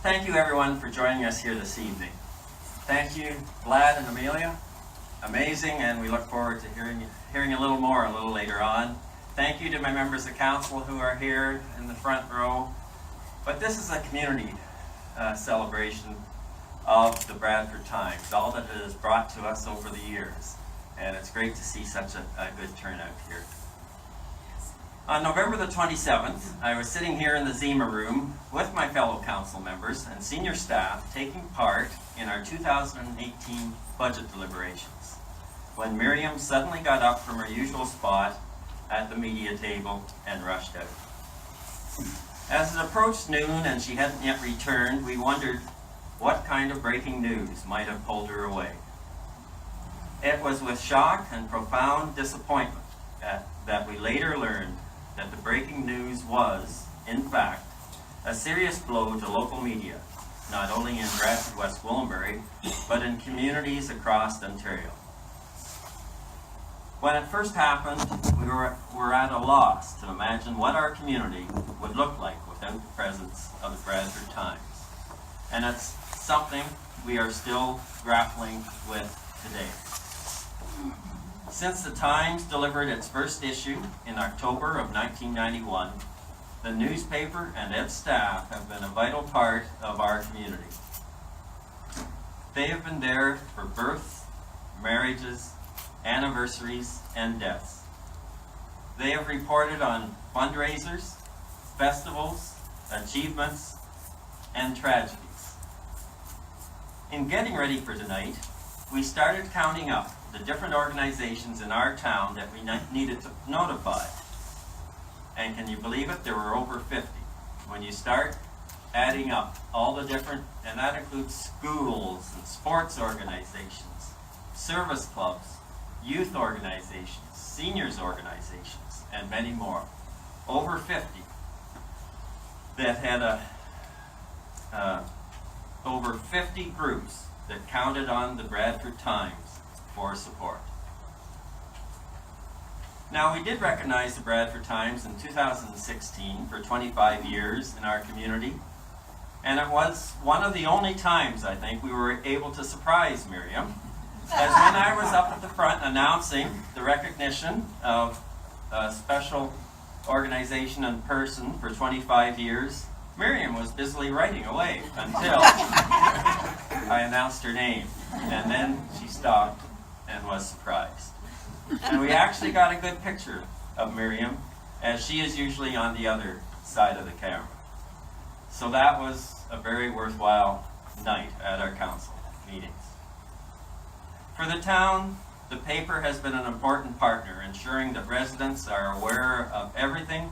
Thank you everyone for joining us here this evening. Thank you, Vlad and Amelia. Amazing, and we look forward to hearing a little more a little later on. Thank you to my members of council who are here in the front row. But this is a community celebration of the Bradford Times, all that it has brought to us over the years. And it's great to see such a good turnout here. On November the 27th, I was sitting here in the Zima room with my fellow council members and senior staff taking part in our 2018 budget deliberations, when Miriam suddenly got up from her usual spot at the media table and rushed out. As it approached noon and she hadn't yet returned, we wondered what kind of breaking news might have pulled her away. It was with shock and profound disappointment that we later learned that the breaking news was, in fact, a serious blow to local media, not only in Bradford, West Gwillimbury, but in communities across Ontario. When it first happened, we were at a loss to imagine what our community would look like without the presence of the Bradford Times. And it's something we are still grappling with today. Since the Times delivered its first issue in October of 1991, the newspaper and its staff have been a vital part of our community. They have been there for births, marriages, anniversaries, and deaths. They have reported on fundraisers, festivals, achievements, and tragedies. In getting ready for tonight, we started counting up the different organizations in our town that we needed to notify. And can you believe it? There were over 50. When you start adding up all the different, and that includes schools and sports organizations, service clubs, youth organizations, seniors organizations, and many more. Over 50 that had over 50 groups that counted on the Bradford Times for support. Now, we did recognize the Bradford Times in 2016 for 25 years in our community, and it was one of the only times, I think, we were able to surprise Miriam, as when I was up at the front announcing the recognition of a special organization and person for 25 years, Miriam was busily writing away until I announced her name, and then she stopped and was surprised. And we actually got a good picture of Miriam, as she is usually on the other side of the camera. So that was a very worthwhile night at our council meetings. For the town, the paper has been an important partner, ensuring that residents are aware of everything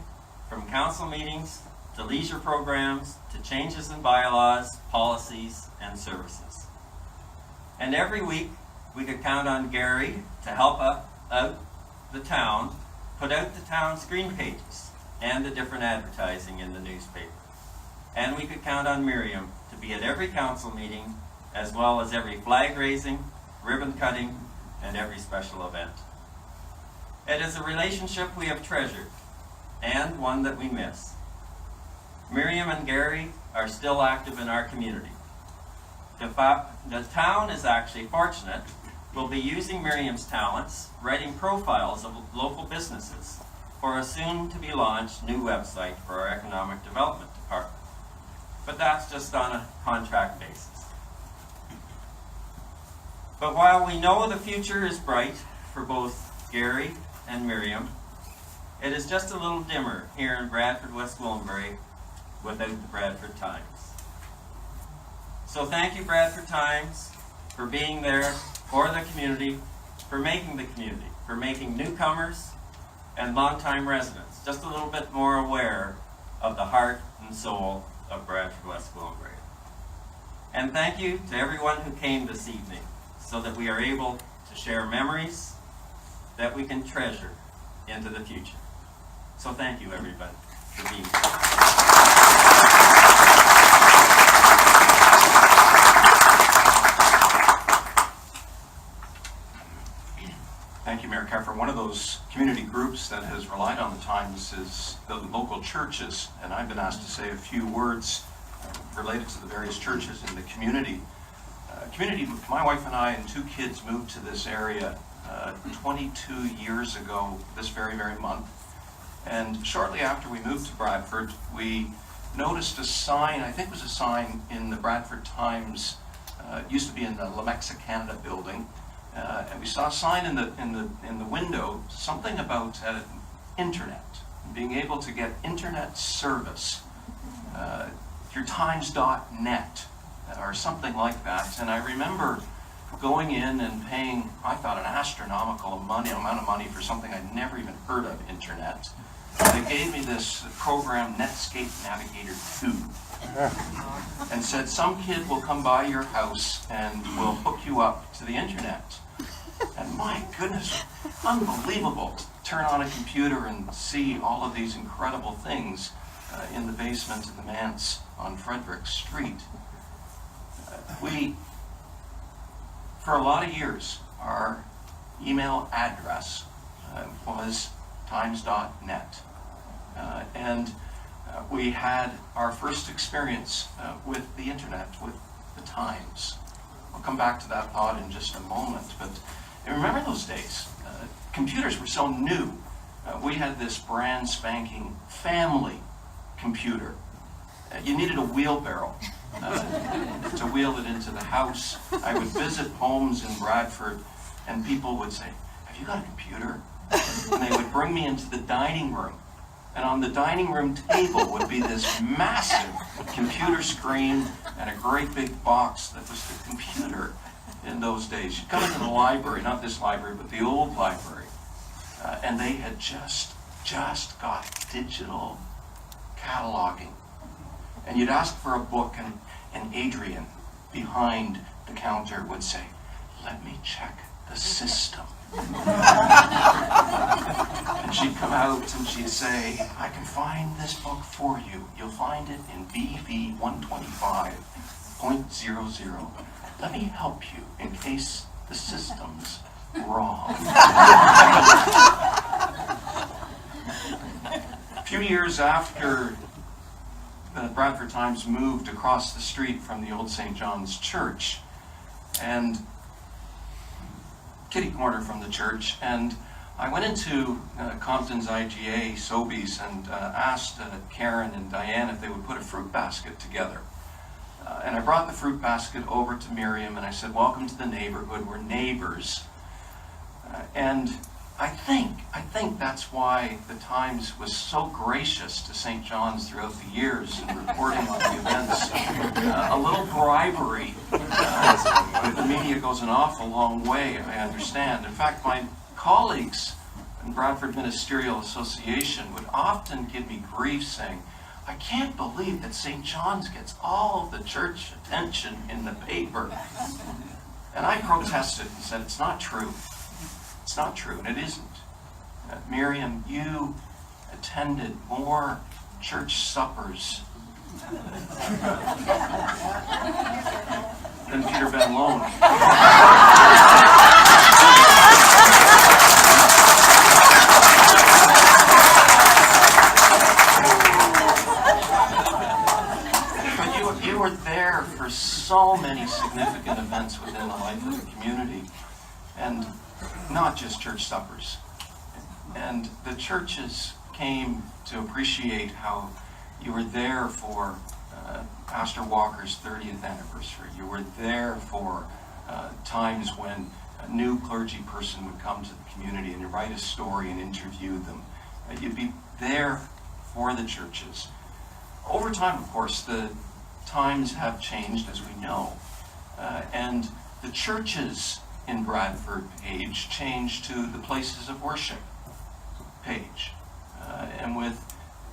from council meetings to leisure programs to changes in bylaws, policies, and services. And every week, we could count on Gary to help out the town, put out the town screen pages and the different advertising in the newspaper. And we could count on Miriam to be at every council meeting, as well as every flag raising, ribbon cutting, and every special event. It is a relationship we have treasured, and one that we miss. Miriam and Gary are still active in our community. The town is actually fortunate. We'll be using Miriam's talents, writing profiles of local businesses for a soon-to-be-launched new website for our Economic Development Department. But that's just on a contract basis. But while we know the future is bright for both Gary and Miriam, it is just a little dimmer here in Bradford, West Gwillimbury, without the Bradford Times. So thank you, Bradford Times, for being there for the community, for making newcomers and longtime residents just a little bit more aware of the heart and soul of Bradford, West Gwillimbury. And thank you to everyone who came this evening, so that we are able to share memories that we can treasure into the future. So thank you, everybody, for being here. Thank you, Mayor Keffer. One of those community groups that has relied on the Times is the local churches, and I've been asked to say a few words related to the various churches in the community. My wife and I and 2 kids moved to this area 22 years ago this very month. And shortly after we moved to Bradford, we noticed a sign, I think it was a sign in the Bradford Times, it used to be in the Lemexa Canada building, and we saw a sign in the window, something about internet, being able to get internet service through times.net or something like that. And I remember going in and paying, I thought, an astronomical amount of money for something I'd never even heard of, internet. They gave me this program, Netscape Navigator 2, and said some kid will come by your house and will hook you up to the internet. And my goodness, unbelievable to turn on a computer and see all of these incredible things in the basement of the manse on Frederick Street. We, for a lot of years, our email address was times.net. And we had our first experience with the internet, with the Times. I'll come back to that thought in just a moment. But remember those days? Computers were so new. We had this brand spanking family computer. You needed a wheelbarrow to wheel it into the house. I would visit homes in Bradford, and people would say, "Have you got a computer?" And they would bring me into the dining room. And on the dining room table would be this massive computer screen and a great big box that was the computer in those days. You'd come into the library, not this library, but the old library, and they had just got digital cataloging. And you'd ask for a book, and Adrian behind the counter would say, "Let me check the system." And she'd come out and she'd say, "I can find this book for you. You'll find it in BV 125.00. Let me help you in case the system's wrong." A few years after the Bradford Times moved across the street from the old St. John's Church, and kitty corner from the church, and I went into Compton's IGA, Sobeys, and asked Karen and Diane if they would put a fruit basket together. And I brought the fruit basket over to Miriam, and I said, "Welcome to the neighborhood, we're neighbors." And I think that's why the Times was so gracious to St. John's throughout the years in reporting on the events. A little bribery with the media goes an awful long way, I understand. In fact, my colleagues in Bradford Ministerial Association would often give me grief saying, "I can't believe that St. John's gets all the church attention in the paper." And I protested and said, "It's not true. It's not true," and it isn't. Miriam, you attended more church suppers than Peter Ben Lone. But you were there for so many significant events within the life of the community, and not just church suppers. And the churches came to appreciate how you were there for Pastor Walker's 30th anniversary. You were there for times when a new clergy person would come to the community and write a story and interview them. You'd be there for the churches. Over time, of course, the times have changed, as we know. And the churches in Bradford page changed to the places of worship page. And with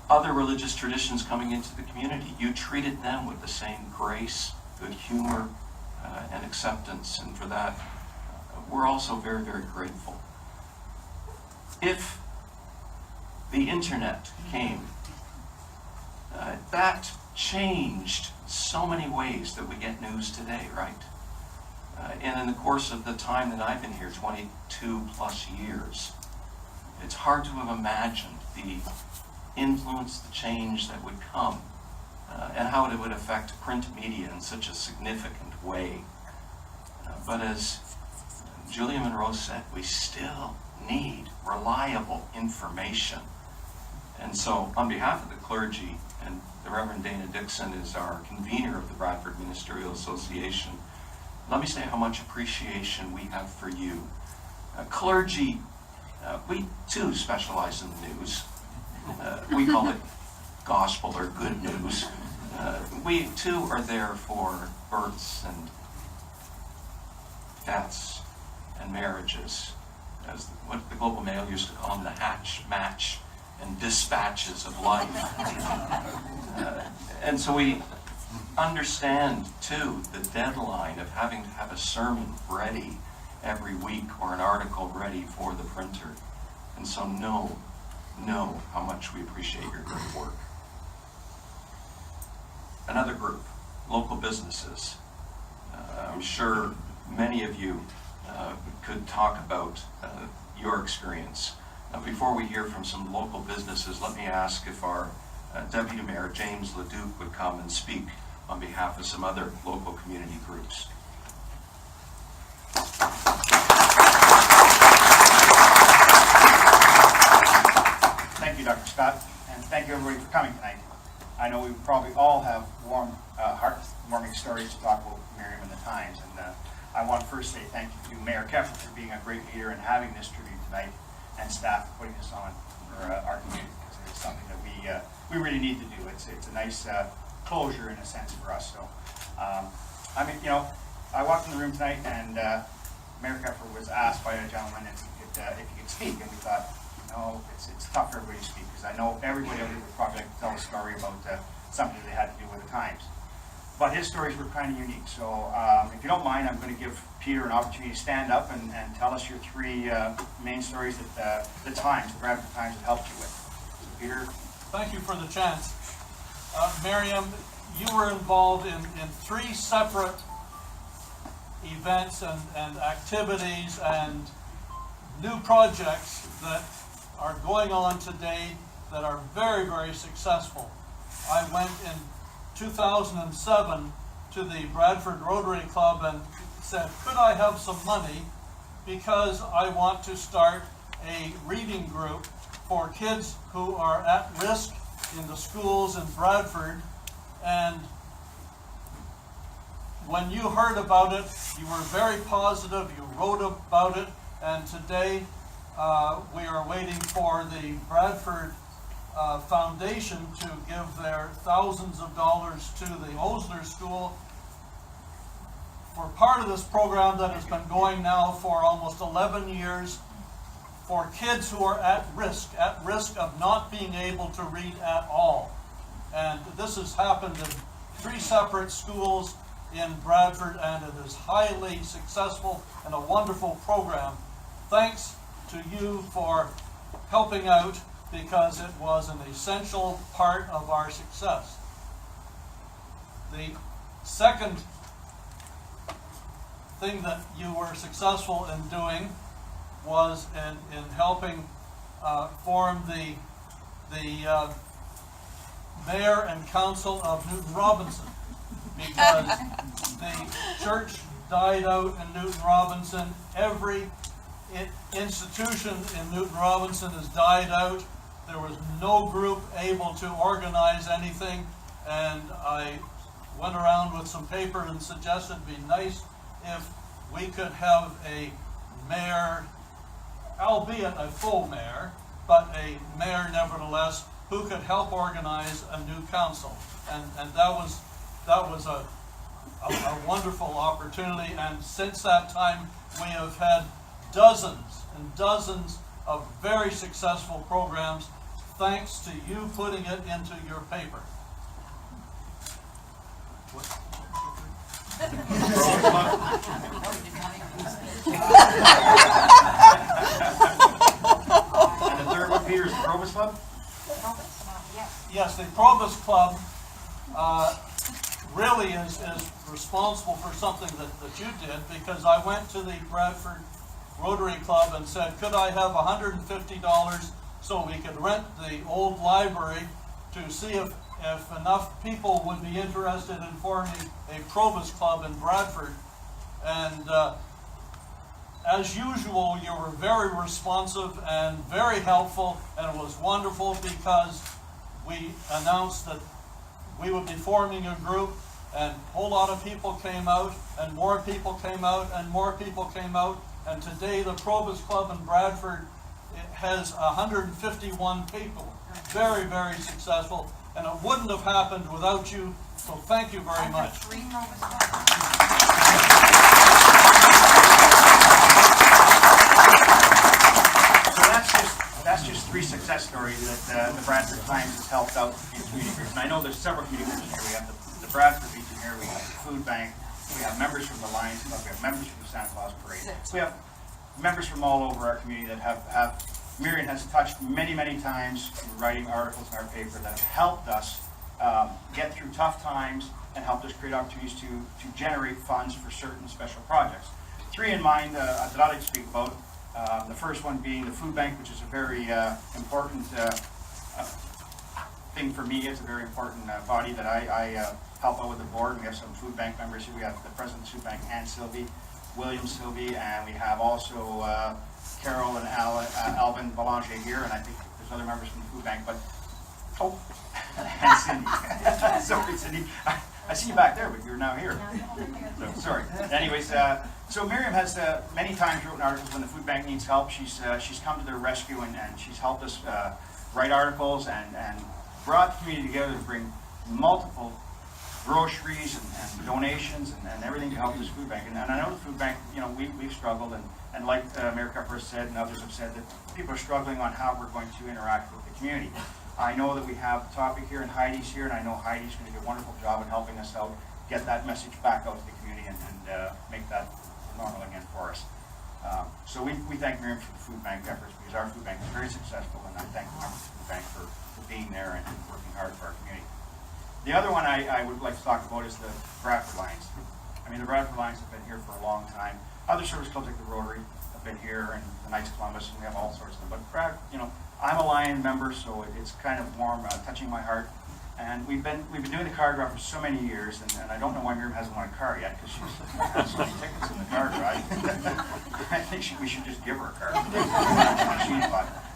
other religious traditions coming into the community, you treated them with the same grace, good humor, and acceptance. And for that, we're also very, very grateful. If the internet came, that changed so many ways that we get news today, right? And in the course of the time that I've been here, 22 plus years, it's hard to have imagined the influence, the change that would come and how it would affect print media in such a significant way. But as Julia Monroe said, we still need reliable information. And so, on behalf of the clergy, and the Reverend Dana Dixon is our convener of the Bradford Ministerial Association, let me say how much appreciation we have for you. Clergy, we too specialize in the news. We call it gospel or good news. We too are there for births and deaths and marriages, as what the Global Mail used to call them, the hatch, match, and dispatches of life. And so we understand too the deadline of having to have a sermon ready every week or an article ready for the printer. And so know how much we appreciate your great work. Another group, local businesses. I'm sure many of you could talk about your experience. Before we hear from some local businesses, let me ask if our Deputy Mayor, James Leduc, would come and speak on behalf of some other local community groups. Thank you, Dr. Scott, and thank you everybody for coming tonight. I know we probably all have warm, heart-warming stories to talk about Miriam and the Times, and I want to first say thank you to Mayor Keffer for being a great leader and having this tribute tonight, and staff for putting this on for our community, because it's something that we really need to do. It's a nice closure in a sense for us. So, I mean, you know, I walked in the room tonight, and Mayor Keffer was asked by a gentleman if he could speak, and we thought, no, it's tough for everybody to speak, because I know everybody would probably like to tell a story about something they had to do with the Times. But his stories were kind of unique. So if you don't mind, I'm going to give Peter an opportunity to stand up and tell us your three main stories that the Times, the Bradford Times, have helped you with. So Peter. Thank you for the chance. Miriam, you were involved in three separate events and activities and new projects that are going on today that are very, very successful. I went in 2007 to the Bradford Rotary Club and said, could I have some money, because I want to start a reading group for kids who are at risk in the schools in Bradford. And when you heard about it, you were very positive, you wrote about it, and today we are waiting for the Bradford Foundation to give their thousands of dollars to the Osler School for part of this program that has been going now for almost 11 years for kids who are at risk of not being able to read at all. And this has happened in three separate schools in Bradford, and it is highly successful and a wonderful program. Thanks to you for helping out, because it was an essential part of our success. The second thing that you were successful in doing was in helping form the mayor and council of Newton Robinson, because the church died out in Newton Robinson. Every institution in Newton Robinson has died out. There was no group able to organize anything, and I went around with some paper and suggested it'd be nice if we could have a mayor, albeit a full mayor, but a mayor nevertheless, who could help organize a new council. And that was a wonderful opportunity, and since that time we have had dozens and dozens of very successful programs, thanks to you putting it into your paper. And the third one, Peter, is the Provost Club? Yes, the Provost Club really is responsible for something that you did, because I went to the Bradford Rotary Club and said, could I have $150 so we could rent the old library to see if if enough people would be interested in forming a Probus Club in Bradford. And as usual, you were very responsive and very helpful, and it was wonderful because we announced that we would be forming a group, and a whole lot of people came out, and more people came out, and more people came out, and today the Probus Club in Bradford has 151 people. Very, very successful, and it wouldn't have happened without you, so thank you very much. That's just 3 success stories that the Bradford Times has helped out in community groups. And I know there's several community groups here. We have the Bradford region here, we have the food bank, we have members from the Lions Club, we have members from the Santa Claus Parade. We have members from all over our community that have Miriam has touched many, many times in writing articles in our paper that have helped us get through tough times and helped us create opportunities to generate funds for certain special projects. 3 in mind that I'd like to speak about. The first one being the food bank, which is a very important thing for me. It's a very important body that I help out with the board. We have some food bank members here. We have the president of the food bank, Ann Sylvie, William Sylvie, and we have also Carol and Alvin Belanger here, and I think there's other members from the food bank, but, and Cindy. Sorry, Cindy. I see you back there, but you're now here. So, sorry. Anyways, so Miriam has many times written articles when the food bank needs help. She's come to their rescue and she's helped us write articles and brought the community together to bring multiple groceries and donations and everything to help this food bank. And I know the food bank, you know, we've struggled, and like Mayor Cupper said and others have said, that people are struggling on how we're going to interact with the community. I know that we have a topic here, and Heidi's here, and I know Heidi's going to do a wonderful job in helping us out, get that message back out to the community and make that normal again for us. So we thank Miriam for the food bank efforts, because our food bank is very successful, and I thank the members of the food bank for being there and working hard for our community. The other one I would like to talk about is the Bradford Lions. I mean, the Bradford Lions have been here for a long time. Other service clubs like the Rotary have been here, and the Knights of Columbus, and we have all sorts of them. But you know, I'm a Lion member, so it's kind of warm, touching my heart. And we've been doing the car drive for so many years, and I don't know why Miriam hasn't won a car yet, because she's got so many tickets in the car drive. I think we should just give her a car.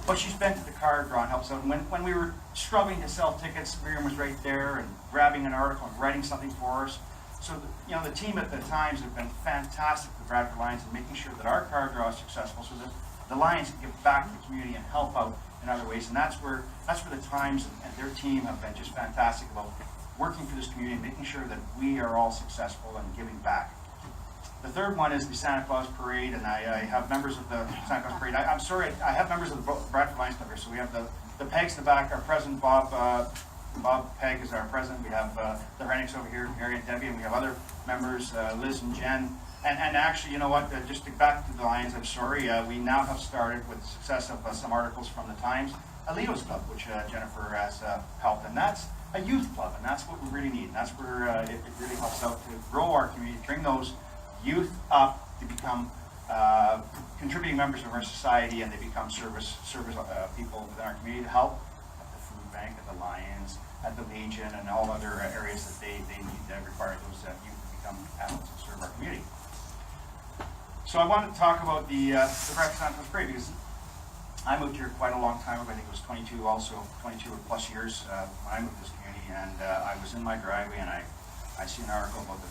But she's been to the car draw and helps out. And when we were struggling to sell tickets, Miriam was right there and grabbing an article and writing something for us. So you know, the team at the Times have been fantastic with the Bradford Lions and making sure that our car draw is successful, so that the Lions can give back to the community and help out in other ways. And that's where the Times and their team have been just fantastic about working for this community and making sure that we are all successful and giving back. The third one is the Santa Claus Parade, and I have members of the Santa Claus Parade. I'm sorry, I have members of the Bradford Lions Club here. So we have the Pegs in the back. Our president, Bob Pegg, is our president. We have the Rennicks over here, Mary and Debbie, and we have other members, Liz and Jen. And actually, you know what, just to back to the Lions, I'm sorry, we now have started with the success of some articles from the Times, a Leo's Club, which Jennifer has helped, and that's a youth club, and that's what we really need. And that's where it really helps out to grow our community, bring those youth up to become contributing members of our society, and they become service people within our community to help at the food bank, at the Lions, at the Legion, and all other areas that they need to require those youth to become adults and serve our community. So I wanted to talk about the Bradford Santa Claus Parade, because I moved here quite a long time ago. I think it was 22 plus years when I moved to this community, and I was in my driveway and I see an article about the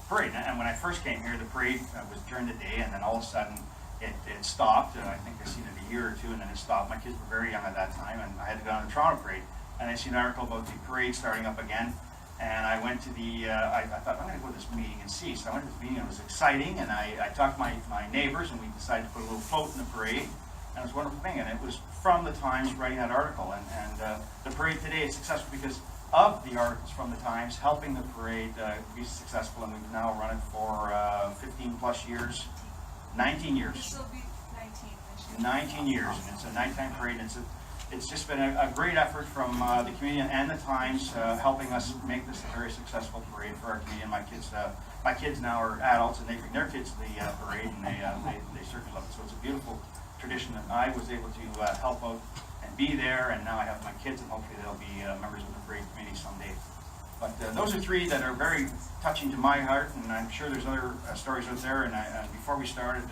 parade. And when I first came here, the parade was during the day, and then all of a sudden it stopped. And I think I seen it a year or two, and then it stopped. My kids were very young at that time, and I had to go on the Toronto parade. And I seen an article about the parade starting up again. And I went to I thought, I'm going to go to this meeting and see. So I went to this meeting, and it was exciting. And I talked to my neighbors, and we decided to put a little float in the parade. And it was a wonderful thing. And it was from the Times writing that article. And the parade today is successful because of the articles from the Times helping the parade be successful. And we've now run it for 15 plus years, 19 years. This will be 19 this year. 19 years. And it's a nighttime parade. And it's just been a great effort from the community and the Times helping us make this a very successful parade for our community. And my kids now are adults, and they bring their kids to the parade, and they certainly love it. So it's a beautiful tradition that I was able to help out be there, and now I have my kids, and hopefully they'll be members of the parade committee someday. But those are three that are very touching to my heart, and I'm sure there's other stories out there. And before we started,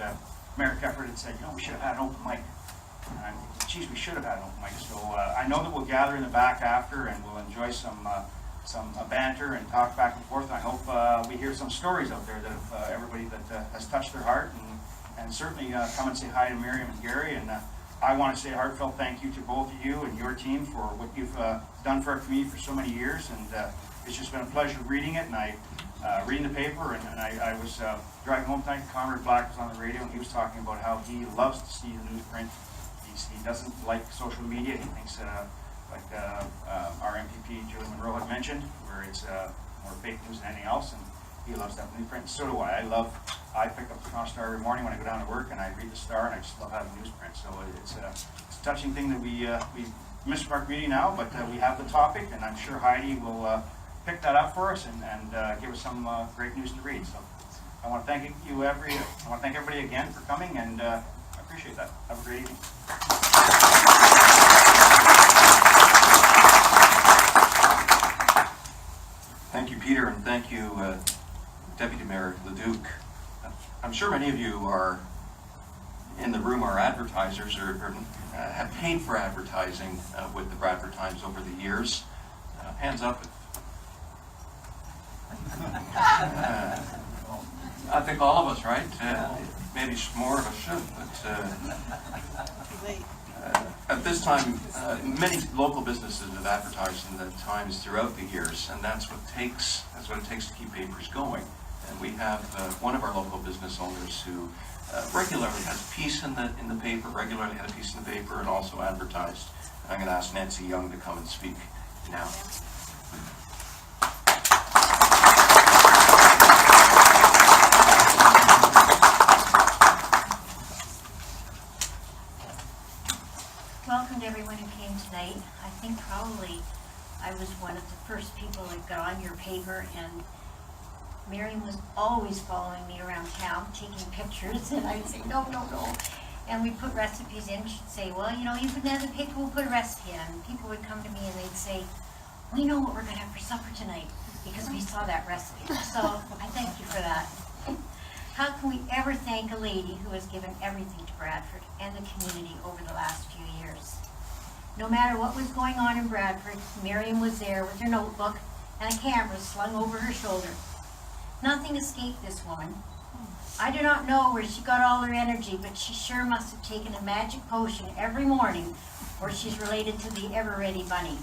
Mayor Kefford had said, we should have had an open mic. And I'm thinking, geez, we should have had an open mic. So I know that we'll gather in the back after, and we'll enjoy some banter and talk back and forth. And I hope we hear some stories out there that have everybody that has touched their heart, and certainly come and say hi to Miriam and Gary. And I want to say a heartfelt thank you to both of you and your team for what you've done for our community for so many years. And it's just been a pleasure reading it, and reading the paper. And I was driving home tonight. Conrad Black was on the radio, and he was talking about how he loves to see the newsprint. He doesn't like social media. He thinks, like our MPP Julie Monroe had mentioned, where it's more fake news than anything else. And he loves that newsprint. So do I. I pick up the Star every morning when I go down to work, and I read the Star, and I just love having newsprint. So it's a touching thing that we miss from our community now, but we have the topic, and I'm sure Heidi will pick that up for us and give us some great news to read. So I want to thank everybody again for coming, and I appreciate that. Have a great evening. Thank you, Peter, and thank you, Deputy Mayor Leduc. I'm sure many of you are in the room are advertisers or have paid for advertising with the Bradford Times over the years. Hands up. I think all of us, right? Maybe more of us should, but at this time, many local businesses have advertised in the Times throughout the years, and that's what it takes to keep papers going. And we have one of our local business owners who regularly has a piece in the paper, and also advertised. And I'm going to ask Nancy Young to come and speak now. Welcome to everyone who came tonight. I think probably I was one of the first people that got on your paper, and Miriam was always following me around town, taking pictures, and I'd say, no. And we'd put recipes in. She'd say, well, you put in the paper, we'll put a recipe in. And people would come to me and they'd say, we know what we're going to have for supper tonight because we saw that recipe. So I thank you for that. How can we ever thank a lady who has given everything to Bradford and the community over the last few years? No matter what was going on in Bradford, Miriam was there with her notebook and a camera slung over her shoulder. Nothing escaped this woman. I do not know where she got all her energy, but she sure must have taken a magic potion every morning, or she's related to the ever-ready bunny.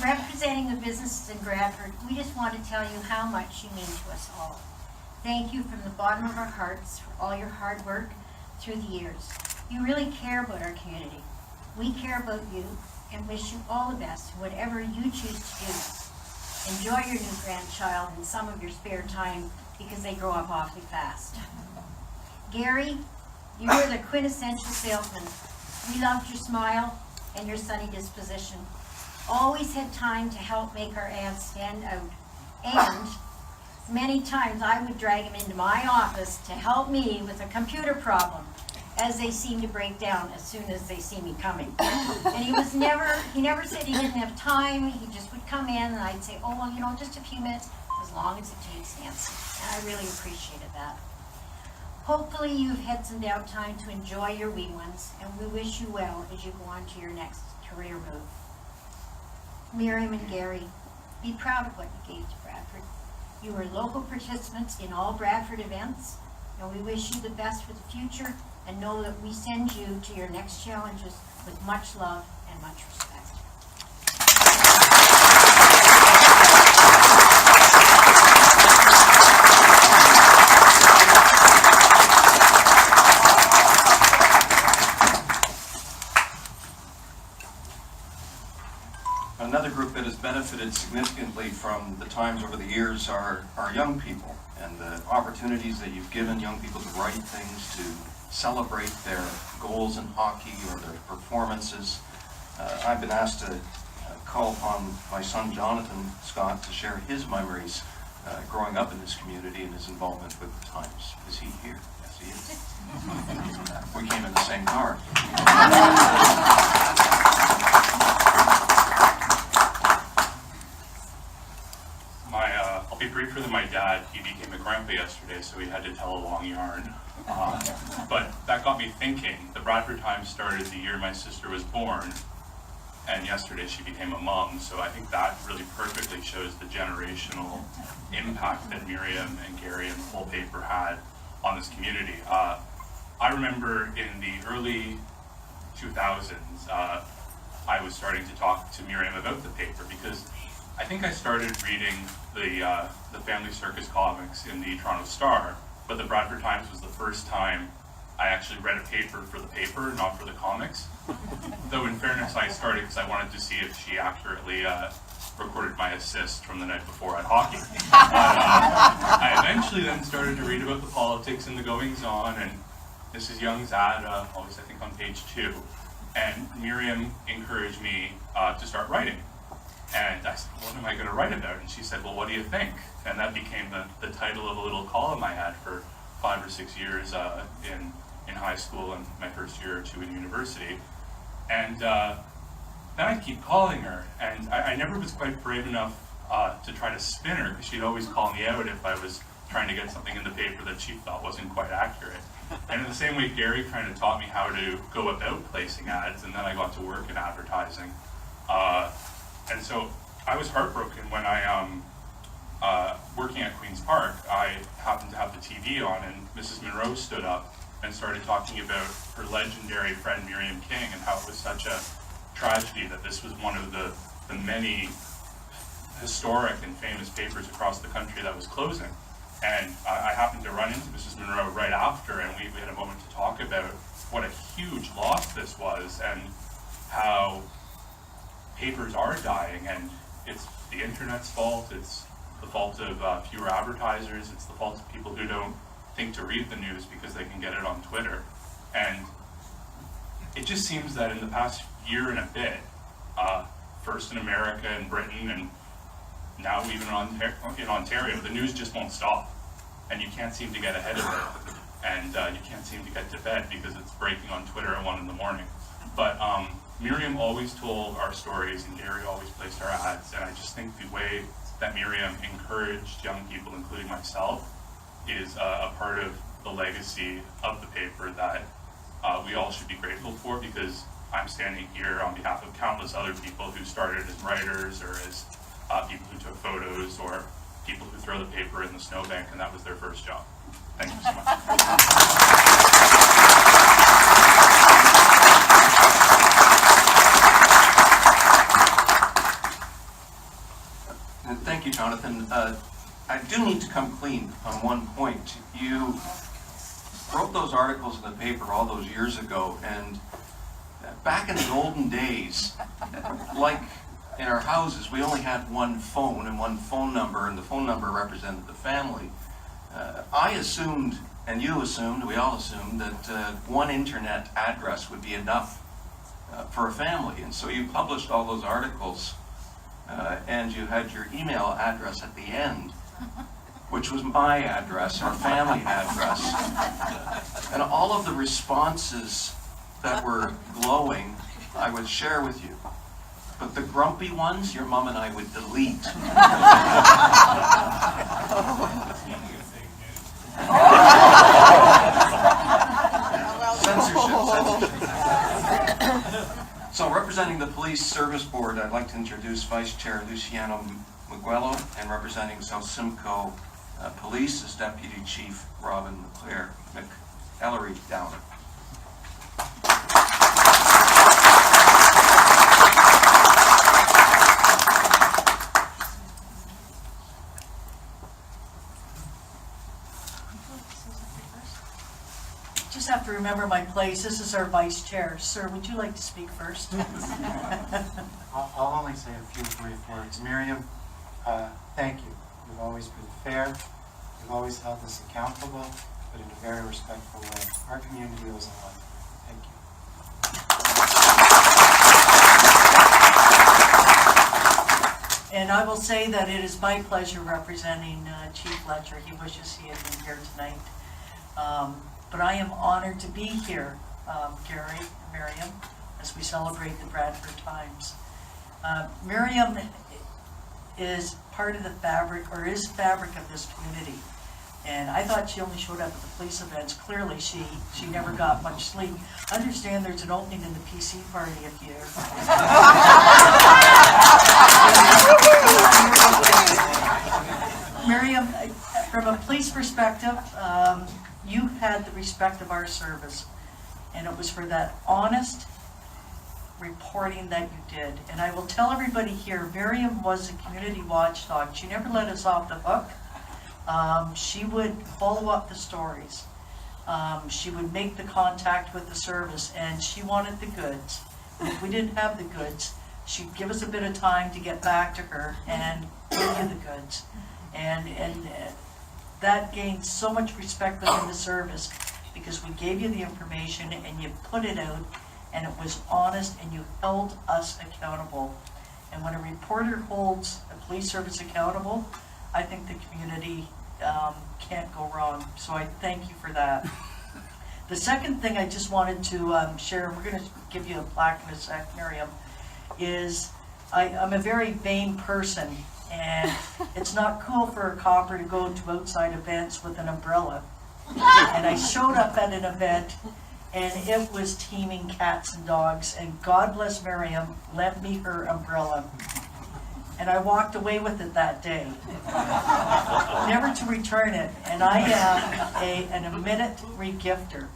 Representing the businesses in Bradford, we just want to tell you how much you mean to us all. Thank you from the bottom of our hearts for all your hard work through the years. You really care about our community. We care about you and wish you all the best, whatever you choose to do. Enjoy your new grandchild in some of your spare time because they grow up awfully fast. Gary, you were the quintessential salesman. We loved your smile and your sunny disposition. Always had time to help make our ads stand out. And many times I would drag him into my office to help me with a computer problem, as they seem to break down as soon as they see me coming. And he never said he didn't have time. He just would come in and I'd say, oh, well, just a few minutes, as long as it takes, Nancy. And I really appreciated that. Hopefully you've had some downtime to enjoy your wee ones, and we wish you well as you go on to your next career move. Miriam and Gary, be proud of what you gave to Bradford. You were local participants in all Bradford events, and we wish you the best for the future, and know that we send you to your next challenges with much love and much respect. Another group that has benefited significantly from the Times over the years are young people, and the opportunities that you've given young people to write things, to celebrate their goals in hockey or their performances. I've been asked to call upon my son Jonathan Scott to share his memories growing up in this community and his involvement with the Times. Is he here? Yes. Steve. We came in the same car. I'll be briefer than my dad. He became a grandpa yesterday, so he had to tell a long yarn. But that got me thinking. The Bradford Times started the year my sister was born, and yesterday she became a mom, so I think that really perfectly shows the generational impact that Miriam and Gary and the whole paper had on this community. I remember in the early 2000s, I was starting to talk to Miriam about the paper because I think I started reading the Family Circus comics in the Toronto Star, but the Bradford Times was the first time I actually read a paper for the paper, not for the comics. Though in fairness, I started because I wanted to see if she accurately recorded my assist from the night before at hockey. I eventually then started to read about the politics and the goings-on, and Mrs. Young's ad, always I think on page 2, and Miriam encouraged me to start writing. And I said, what am I going to write about? And she said, well, what do you think? And that became the title of a little column I had for 5 or 6 years in high school and my first year or 2 in university. And then I'd keep calling her, and I never was quite brave enough to try to spin her, because she'd always call me out if I was trying to get something in the paper that she thought wasn't quite accurate. And in the same way, Gary kind of taught me how to go about placing ads, and then I got to work in advertising. And so I was heartbroken when working at Queen's Park, I happened to have the TV on, and Mrs. Monroe stood up and started talking about her legendary friend Miriam King, and how it was such a tragedy that this was one of the many historic and famous papers across the country that was closing. And I happened to run into Mrs. Monroe right after, and we had a moment to talk about what a huge loss this was, and how papers are dying, and it's the internet's fault, it's the fault of fewer advertisers, it's the fault of people who don't think to read the news because they can get it on Twitter. And it just seems that in the past year and a bit, first in America and Britain, and now even in Ontario, the news just won't stop. And you can't seem to get ahead of it. And you can't seem to get to bed because it's breaking on Twitter at 1 in the morning. But Miriam always told our stories, and Gary always placed our ads. And I just think the way that Miriam encouraged young people, including myself, is a part of the legacy of the paper that we all should be grateful for, because I'm standing here on behalf of countless other people who started as writers, or as people who took photos, or people who throw the paper in the snowbank, and that was their first job. Thank you so much. And thank you, Jonathan. I do need to come clean on one point. You wrote those articles in the paper all those years ago, and back in the olden days, like in our houses, we only had one phone and one phone number, and the phone number represented the family. I assumed, and you assumed, we all assumed, that one internet address would be enough for a family. And so you published all those articles, and you had your email address at the end, which was my address, our family address. And all of the responses that were glowing, I would share with you. But the grumpy ones, your mom and I would delete. Censorship. So representing the Police Service Board, I'd like to introduce Vice Chair Luciano Miguelo, and representing South Simcoe Police is Deputy Chief Robin McEllery Downer. Just have to remember my place. This is our vice chair. Sir, would you like to speak first? I'll only say a few brief words. Miriam, thank you. You've always been fair. You've always held us accountable, but in a very respectful way. Our community owes a lot. Thank you. And I will say that it is my pleasure representing Chief Fletcher. He wishes he had been here tonight. but I am honored to be here, Gary and Miriam, as we celebrate the Bradford Times. Miriam is part of the fabric, or is fabric of this community. And I thought she only showed up at the police events. Clearly, she never got much sleep. I understand there's an opening in the PC party if you... Miriam, from a police perspective, you had the respect of our service. And it was for that honest reporting that you did. And I will tell everybody here, Miriam was a community watchdog. She never let us off the hook. She would follow up the stories. She would make the contact with the service, and she wanted the goods. And if we didn't have the goods, she'd give us a bit of time to get back to her and give you the goods. And that gained so much respect within the service because we gave you the information and you put it out, and it was honest, and you held us accountable. And when a reporter holds a police service accountable, I think the community can't go wrong. So I thank you for that. The second thing I just wanted to share, and we're going to give you a plaque in a sec, Miriam, is I'm a very vain person, and it's not cool for a copper to go to outside events with an umbrella. And I showed up at an event, and it was teeming cats and dogs, and God bless Miriam, lent me her umbrella. And I walked away with it that day, never to return it. And I am an minute regifter.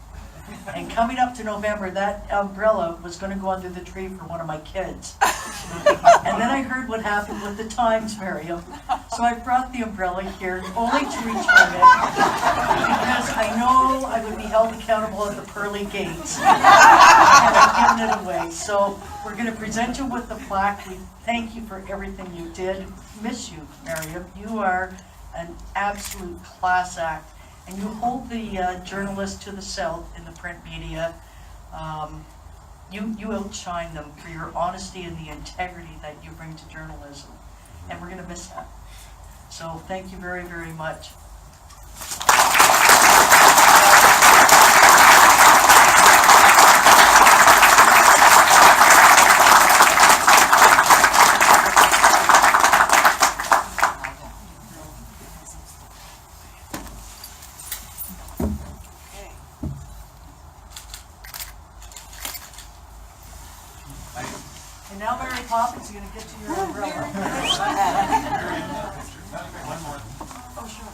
And coming up to November, that umbrella was going to go under the tree for one of my kids. And then I heard what happened with the Times, Miriam. So I brought the umbrella here only to return it, because I know I would be held accountable at the pearly gates. And I've given it away. So we're going to present you with the plaque. We thank you for everything you did. Miss you, Miriam. You are an absolute class act. And you hold the journalists to the south in the print media. You outshine them for your honesty and the integrity that you bring to journalism. And we're going to miss that. So thank you very, very much. And now Mary Poppins is going to get to your umbrella. Oh, sure.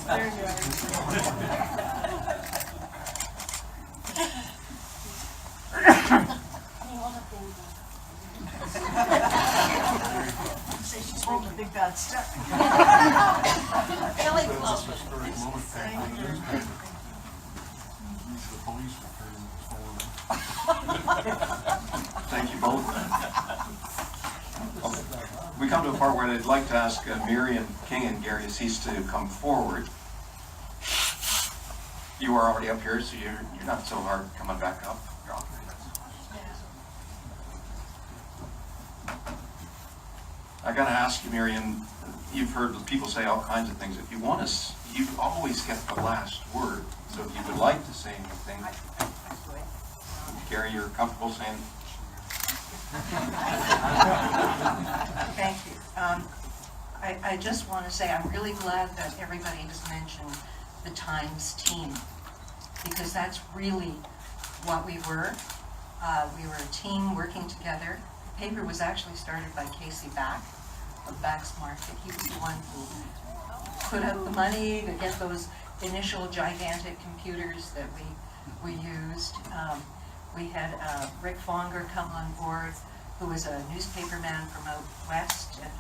There you are. Say she's holding a big bad stick. Thank you both. We come to a part where I'd like to ask Miriam King and Gary Assis to come forward. You are already up here, so you're not so hard coming back up. You're all good. I got to ask you, Miriam, you've heard people say all kinds of things. If you want us, you always get the last word. So if you would like to say anything, Gary, you're comfortable saying? Thank you. I just want to say I'm really glad that everybody has mentioned the Times team, because that's really what we were. We were a team working together. The paper was actually started by Casey Back of Back's Market. He was the one who put out the money to get those initial gigantic computers that we used. We had Rick Fonger come on board, who was a newspaper man from out west, and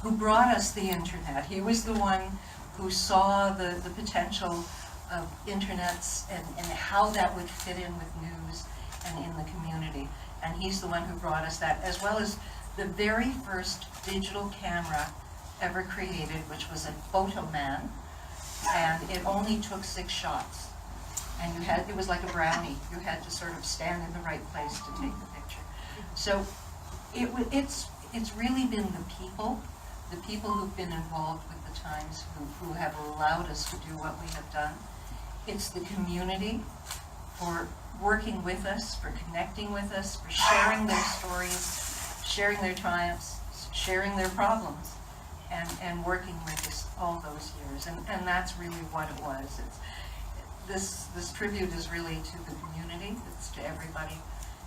who brought us the internet. He was the one who saw the potential of internets and how that would fit in with news and in the community. And he's the one who brought us that, as well as the very first digital camera ever created, which was a Photoman, and it only took 6 shots. And it was like a brownie. You had to sort of stand in the right place to take the picture. So it's it's really been the people who've been involved with the Times, who have allowed us to do what we have done. It's the community for working with us, for connecting with us, for sharing their stories, sharing their triumphs, sharing their problems, and working with us all those years. And that's really what it was. This tribute is really to the community, it's to everybody,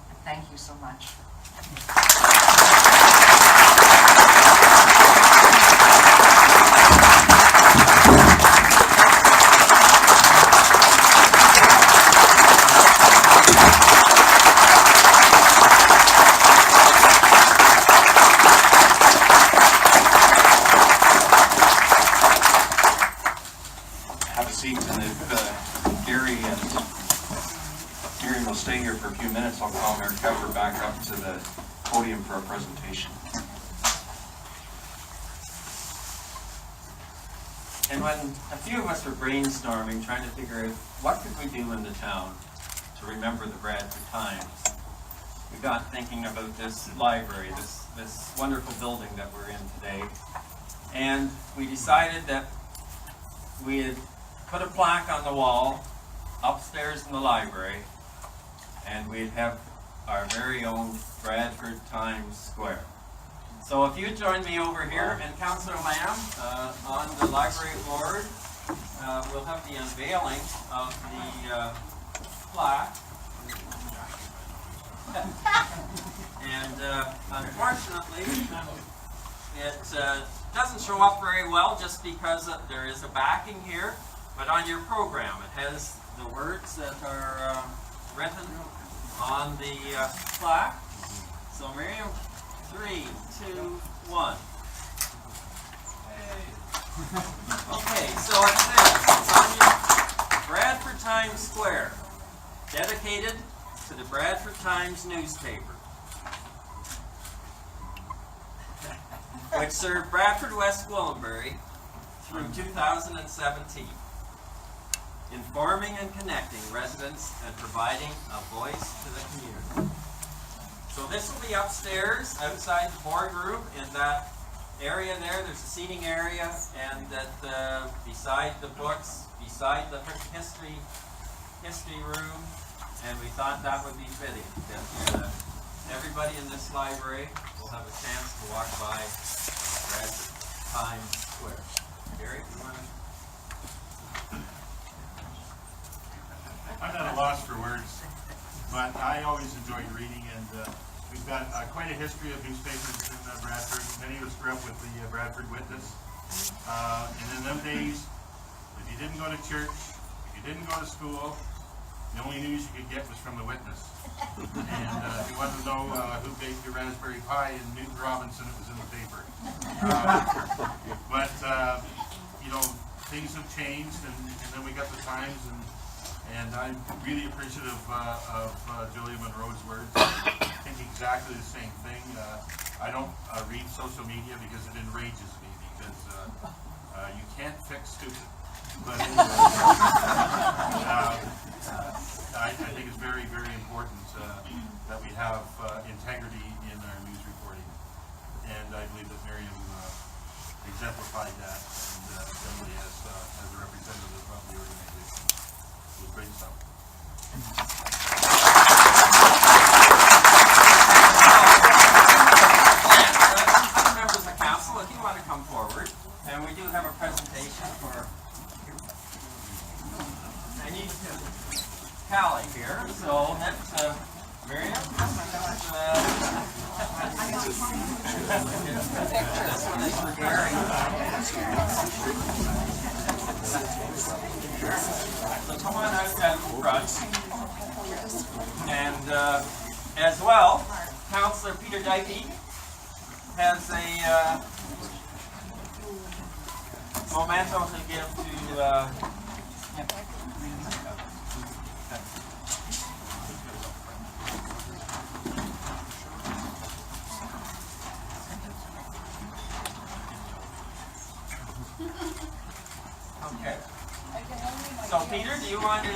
and thank you so much. Have a seat, and if Gary and Miriam will stay here for a few minutes, I'll call Mayor Kepler back up to the podium for a presentation. And when a few of us were brainstorming, trying to figure out what could we do in the town to remember the Bradford Times, we got thinking about this library, this wonderful building that we're in today. And we decided that we'd put a plaque on the wall upstairs in the library, and we'd have our very own Bradford Times Square. So if you join me over here, and Councillor Lamb, on the library board, we'll have the unveiling of the plaque. And unfortunately, it doesn't show up very well just because there is a backing here, but on your program it has the words that are written on the plaque. So Miriam, 3, 2, 1. Okay, so it says, it's on your Bradford Times Square, dedicated to the Bradford Times newspaper, which served Bradford West Gwillimbury through 2017, informing and connecting residents and providing a voice to the community. So this will be upstairs, outside the boardroom, in that area there. There's a seating area, and that beside the books, beside the history room, and we thought that would be fitting. That everybody in this library will have a chance to walk by Bradford Times Square. Gary, you want to? I'm at a loss for words, but I always enjoyed reading, and we've got quite a history of newspapers in Bradford. Many of us grew up with the Bradford Witness, and in them days, if you didn't go to church, if you didn't go to school, the only news you could get was from the Witness. And if you wanted to know who baked your raspberry pie in Newton Robinson, it was in the paper. But you know, things have changed, and then we got the Times, and I'm really appreciative of Julia Monroe's words. I think exactly the same thing. I don't read social media because it enrages me, because you can't fix stupid. But I think it's very, very important that we have integrity in our news reporting. And I believe that Miriam exemplified that, and Emily as a representative of the organization. It was great stuff. Members of council, if you want to come forward, and we do have a presentation for. I need Callie here, so that's Miriam. This one is for Gary. So come on out and front. And as well, Councillor Peter Dykey has a memento to give to okay. So Peter, do you want to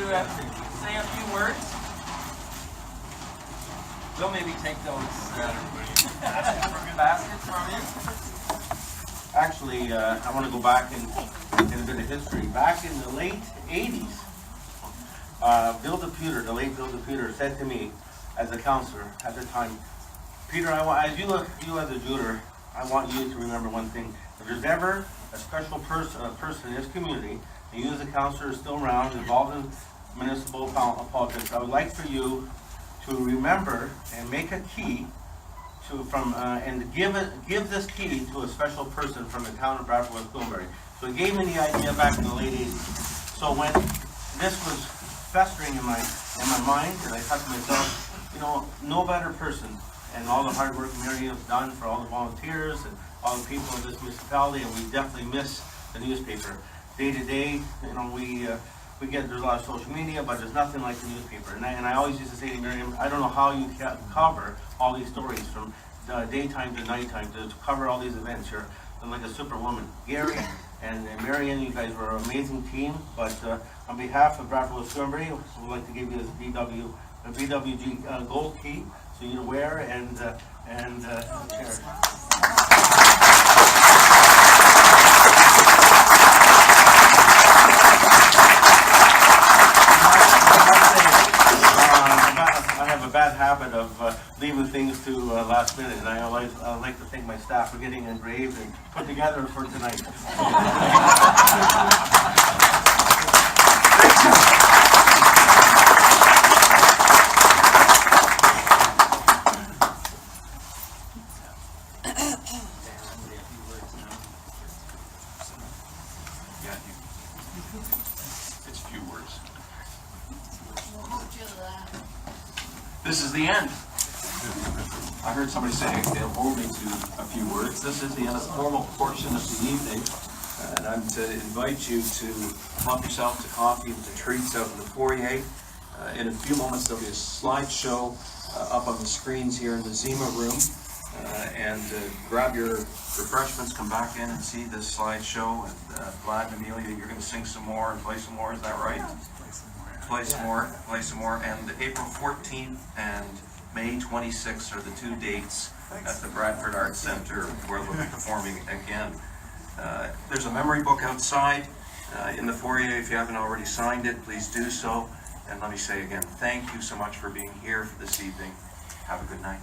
say a few words? We'll maybe take those baskets from you. Actually, I want to go back in a bit of history. Back in the late 80s, Bill DePuter, the late Bill DePuter, said to me as a counselor at the time, Peter, as you as a Juder, I want you to remember one thing. If there's ever a special person in this community, and you as a counselor are still around, involved in municipal politics, I would like for you to remember and make a key and give this key to a special person from the town of Bradford, West Gwillimbury. So he gave me the idea back in the late 80s. So when this was festering in my mind, and I thought to myself, you know, no better person, and all the hard work Miriam has done for all the volunteers and all the people of this municipality, and we definitely miss the newspaper. Day to day, you know, there's a lot of social media, but there's nothing like the newspaper. And I always used to say to Miriam, I don't know how you can cover all these stories from daytime to nighttime to cover all these events. You're like a superwoman. Gary and Marion, you guys were an amazing team. But on behalf of Bradford West Gwillimbury, we'd like to give you this BWG gold key, so you to wear and share. I have a bad habit of leaving things to last minute, and I like to thank my staff for getting engraved and put together for tonight. It's a few words. This is the end. I heard somebody say they'll hold me to a few words. This is the end of the formal portion of the evening, and I'm to invite you to help yourself to coffee and to treats out in the foyer. In a few moments there'll be a slideshow up on the screens here in the Zima room, and grab your refreshments, come back in and see this slideshow, and Vlad and Amelia, you're going to sing some more and play some more, is that right? Play some more, and April 14th and May 26th are the two dates at the Bradford Arts Centre where we'll be performing again. There's a memory book outside in the foyer. If you haven't already signed it, please do so. And let me say again, thank you so much for being here for this evening. Have a good night.